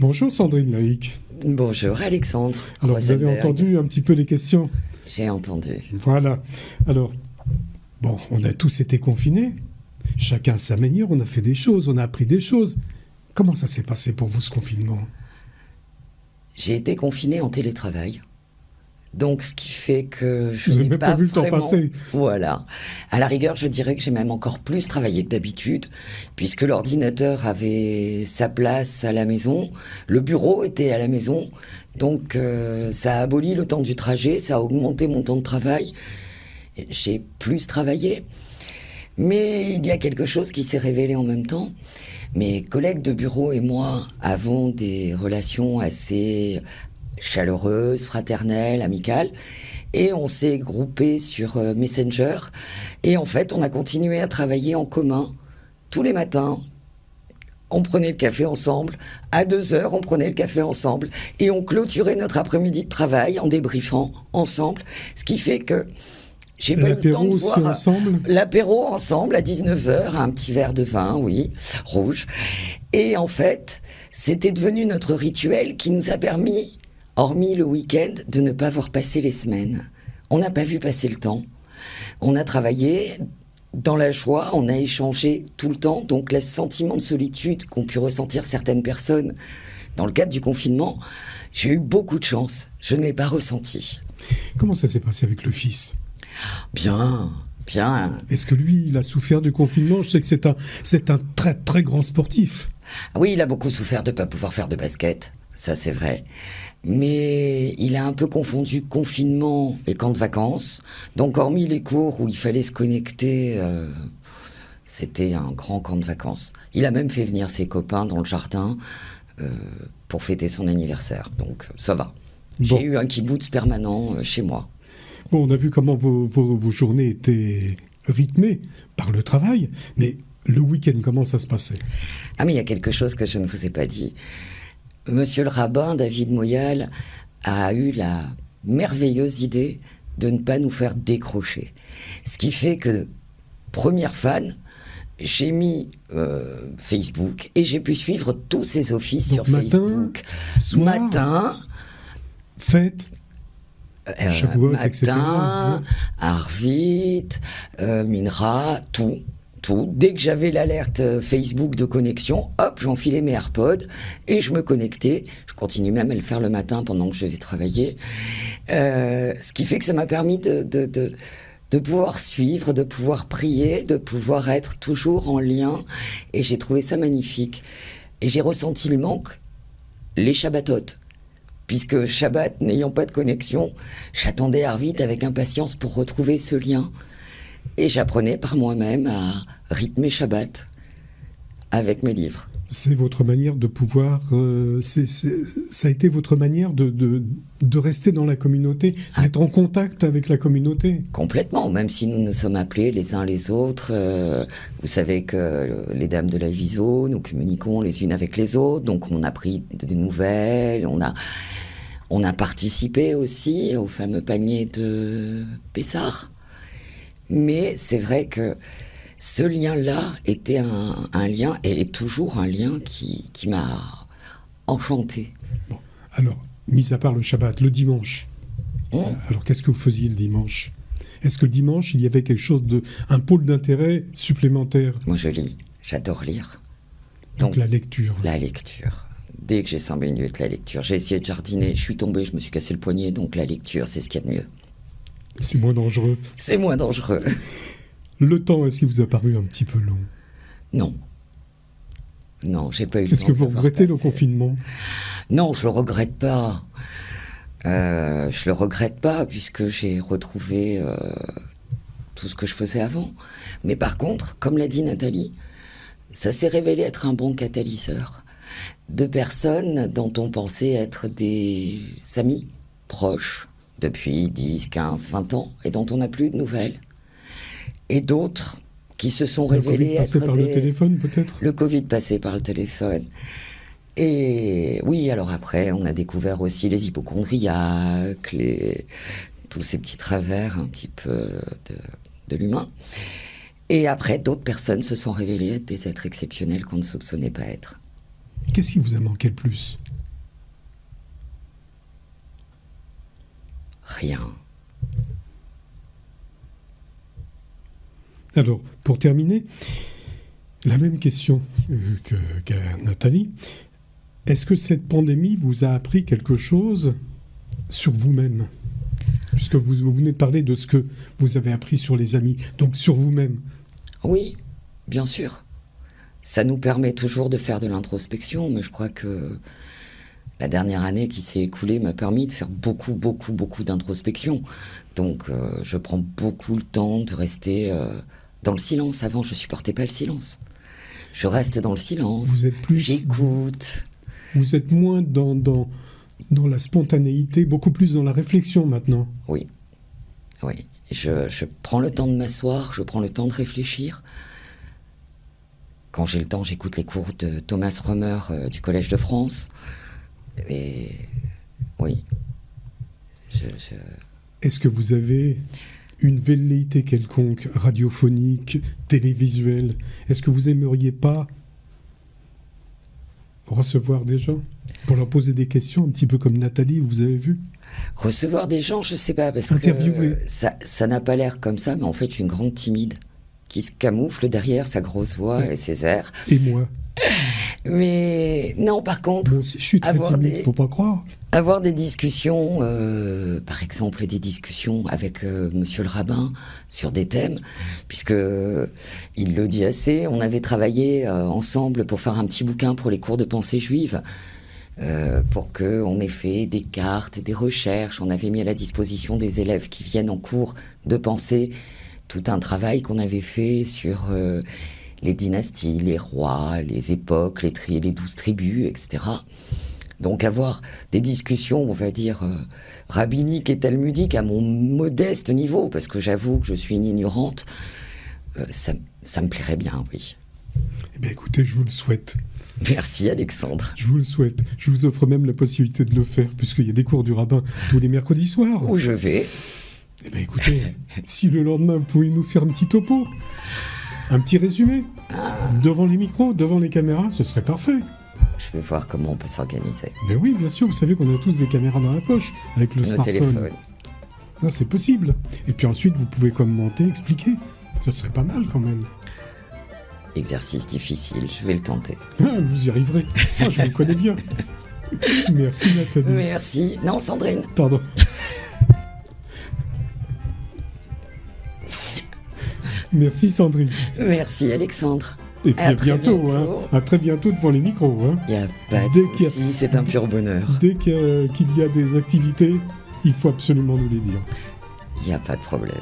Bonjour Sandrine Laïc. Bonjour Alexandre. Alors vous avez entendu un petit peu les questions? J'ai entendu. Voilà. Alors, bon, on a tous été confinés. Chacun à sa manière, on a fait des choses, on a appris des choses. Comment ça s'est passé pour vous ce confinement? J'ai été confinée en télétravail. Donc, ce qui fait que je Vous n'ai n'avez même pas vu le temps passer. Voilà. À la rigueur, je dirais que j'ai même encore plus travaillé que d'habitude, puisque l'ordinateur avait sa place à la maison, le bureau était à la maison, donc ça a aboli le temps du trajet, ça a augmenté mon temps de travail. J'ai plus travaillé. Mais il y a quelque chose qui s'est révélé en même temps. Mes collègues de bureau et moi avons des relations assez chaleureuses, fraternelles, amicales, et on s'est groupés sur Messenger, et en fait on a continué à travailler en commun tous les matins. On prenait le café ensemble, à 2h on prenait le café ensemble, et on clôturait notre après-midi de travail en débriefant ensemble, ce qui fait que j'ai pas eu le temps de voir l'apéro ensemble à 19h, un petit verre de vin, oui, rouge. Et en fait, c'était devenu notre rituel qui nous a permis, hormis le week-end, de ne pas voir passer les semaines. On n'a pas vu passer le temps. On a travaillé dans la joie, on a échangé tout le temps. Donc le sentiment de solitude qu'ont pu ressentir certaines personnes dans le cadre du confinement, j'ai eu beaucoup de chance. Je ne l'ai pas ressenti. Comment ça s'est passé avec le fils ? Bien. Est-ce que lui, il a souffert du confinement? Je sais que c'est un très très grand sportif. Oui, il a beaucoup souffert de ne pas pouvoir faire de basket, ça c'est vrai. Mais il a un peu confondu confinement et camp de vacances. Donc hormis les cours où il fallait se connecter, c'était un grand camp de vacances. Il a même fait venir ses copains dans le jardin pour fêter son anniversaire. Donc ça va. Bon. J'ai eu un kibbutz permanent chez moi. Bon, on a vu comment vos journées étaient rythmées par le travail, mais le week-end, comment ça se passait? Ah, mais il y a quelque chose que je ne vous ai pas dit. Monsieur le rabbin, David Moyal, a eu la merveilleuse idée de ne pas nous faire décrocher. Ce qui fait que, première fan, j'ai mis Facebook et j'ai pu suivre tous ses offices sur Facebook. Matin, fête. Shavuot, Matin, etc. Arvit, Minra, tout. Dès que j'avais l'alerte Facebook de connexion, hop, j'enfilais mes AirPods et je me connectais. Je continue même à le faire le matin pendant que je vais travailler. Ce qui fait que ça m'a permis de pouvoir suivre, de pouvoir prier, de pouvoir être toujours en lien. Et j'ai trouvé ça magnifique. Et j'ai ressenti le manque, les Shabbatot. Puisque Shabbat, n'ayant pas de connexion, j'attendais Arvit avec impatience pour retrouver ce lien. Et j'apprenais par moi-même à rythmer Shabbat avec mes livres. C'est votre manière de pouvoir... ça a été votre manière de rester dans la communauté, d'être en contact avec la communauté. Complètement, même si nous nous sommes appelés les uns les autres. Vous savez que les dames de la Viso, nous communiquons les unes avec les autres, donc on a pris des nouvelles, on a participé aussi au fameux panier de Pessah. Mais c'est vrai que ce lien-là était un lien, et est toujours un lien qui m'a enchanté. Bon, alors, mis à part le Shabbat, le dimanche, alors qu'est-ce que vous faisiez le dimanche? Est-ce que le dimanche, il y avait quelque chose un pôle d'intérêt supplémentaire? Moi, je lis. J'adore lire. Donc la lecture. La lecture. Dès que j'ai 5 minutes, la lecture. J'ai essayé de jardiner, je suis tombé, je me suis cassé le poignet, donc la lecture, c'est ce qu'il y a de mieux. C'est moins dangereux. C'est moins dangereux. Le temps, est-ce qu'il vous a paru un petit peu long? Non. Non, j'ai pas eu le temps. Est-ce que vous regrettez le confinement? Non, je le regrette pas. Je le regrette pas puisque j'ai retrouvé tout ce que je faisais avant. Mais par contre, comme l'a dit Nathalie, ça s'est révélé être un bon catalyseur. De personnes dont on pensait être des amis proches depuis 10, 15, 20 ans et dont on n'a plus de nouvelles. Et d'autres qui se sont révélés être le Covid passé par le téléphone, peut-être? Le Covid passé par le téléphone. Et oui, alors après, on a découvert aussi les hypocondriaques, tous ces petits travers un petit peu de l'humain. Et après, d'autres personnes se sont révélées être des êtres exceptionnels qu'on ne soupçonnait pas être. Qu'est-ce qui vous a manqué le plus? Rien. Alors, pour terminer, la même question qu'à Nathalie. Est-ce que cette pandémie vous a appris quelque chose sur vous-même? Puisque vous venez de parler de ce que vous avez appris sur les amis, donc sur vous-même. Oui, bien sûr. Ça nous permet toujours de faire de l'introspection, mais je crois que la dernière année qui s'est écoulée m'a permis de faire beaucoup d'introspection. Donc je prends beaucoup le temps de rester dans le silence. Avant, je supportais pas le silence. Je reste dans le silence, vous êtes plus, j'écoute. Vous êtes moins dans la spontanéité, beaucoup plus dans la réflexion maintenant. Oui. Je prends le temps de m'asseoir, je prends le temps de réfléchir. Quand j'ai le temps, j'écoute les cours de Thomas Römer du Collège de France. Et oui. Est-ce que vous avez une velléité quelconque, radiophonique, télévisuelle? Est-ce que vous aimeriez pas recevoir des gens pour leur poser des questions, un petit peu comme Nathalie, vous avez vu? Recevoir des gens, je sais pas, parce interviewer. Que ça n'a pas l'air comme ça, mais en fait, je suis une grande timide qui se camoufle derrière sa grosse voix et ses airs. Et moi? Mais non, par contre, moi aussi, je suis très timide, faut pas croire. Avoir des discussions, par exemple des discussions avec monsieur le rabbin sur des thèmes, puisque il le dit assez, on avait travaillé ensemble pour faire un petit bouquin pour les cours de pensée juive, pour qu'on ait fait des cartes, des recherches, on avait mis à la disposition des élèves qui viennent en cours de pensée tout un travail qu'on avait fait sur les dynasties, les rois, les époques, les 12 tribus, etc. Donc avoir des discussions, on va dire, rabbiniques et talmudiques à mon modeste niveau, parce que j'avoue que je suis une ignorante, ça me plairait bien, oui. Eh bien écoutez, je vous le souhaite. Merci Alexandre. Je vous le souhaite. Je vous offre même la possibilité de le faire, puisqu'il y a des cours du rabbin tous les mercredis soirs. Où je vais. Eh bien écoutez, si le lendemain vous pouvez nous faire un petit topo, un petit résumé, devant les micros, devant les caméras, ce serait parfait. Je vais voir comment on peut s'organiser. Mais oui, bien sûr, vous savez qu'on a tous des caméras dans la poche, avec le smartphone. Téléphone. Ah, c'est possible. Et puis ensuite, vous pouvez commenter, expliquer. Ce serait pas mal quand même. Exercice difficile, je vais le tenter. Ah, vous y arriverez. Ah, je vous connais bien. Merci Nathalie. Merci. Non, Sandrine. Pardon. Merci Sandrine. Merci Alexandre. Et puis à bientôt. Hein. À très bientôt devant les micros. Hein. Il n'y a pas de souci, c'est un pur bonheur. Dès qu'il y a des activités, il faut absolument nous les dire. Il n'y a pas de problème.